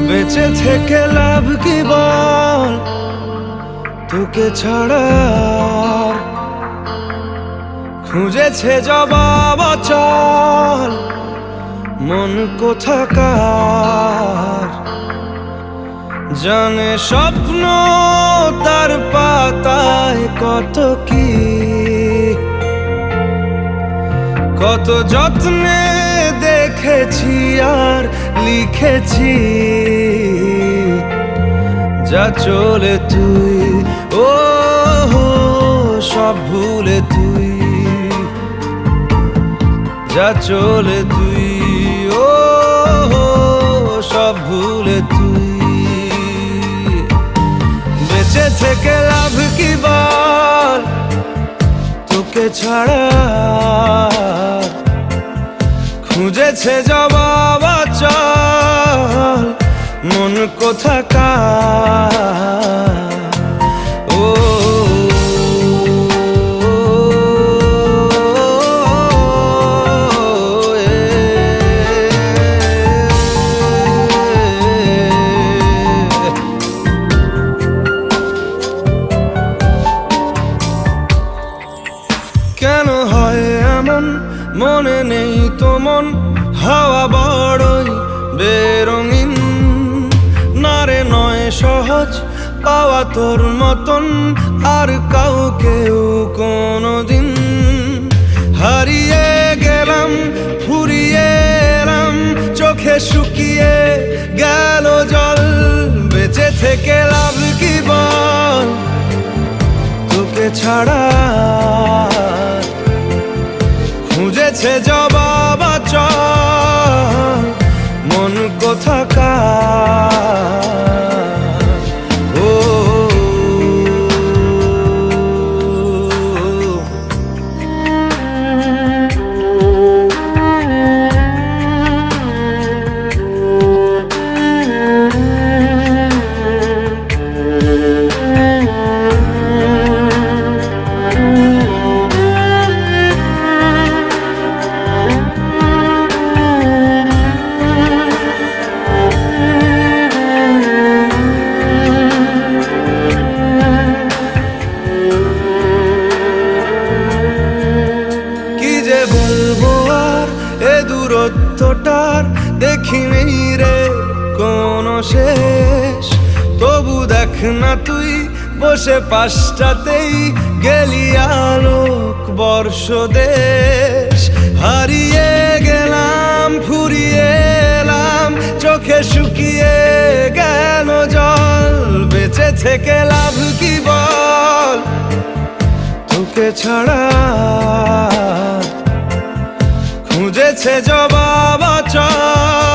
বেঁচে থেকে লাভ কি বল, তোকে ছাড়া আর খুঁজেছে জবাব অচল মন কোথাকার। জানে স্বপ্ন তার পাতায় কত কি, কত যত্নে দেখেছি আর লিখেছি। যা চলে তুই ও সব ভুলে তুই, যা চলে তুই ও সব ভুলে তুই। বেঁচে থেকে লাভ কি বল, তোকে ছাড়া খুঁজেছে জবাব অচল মন কোথাকার। ও কেন হয় এমন, মনে নেই তো মন হাওয়া বড়ই বেরঙিন। না রে নয় সহজ পাওয়া তোর মতন আর কাউকেও কোনোদিন। হারিয়ে গেলাম ফুরিয়ে এলাম, চোখে শুকিয়ে গেল জল। বেঁচে থেকে লাভ কি বল, তোকে ছাড়া খুঁজেছে জবাব অচল মন কোথাকার। ও দূরত্বটার দেখি নেই রে কোনো শেষ। তবু দেখ না তুই বসে পাশটাতেই গেলি আলোক বর্ষ দেশ। হারিয়ে গেলাম ফুরিয়ে এলাম, চোখে শুকিয়ে গেল জল। বেঁচে থেকে লাভ কি বল, তোকে ছাড়া খুঁজেছে জবাব অচল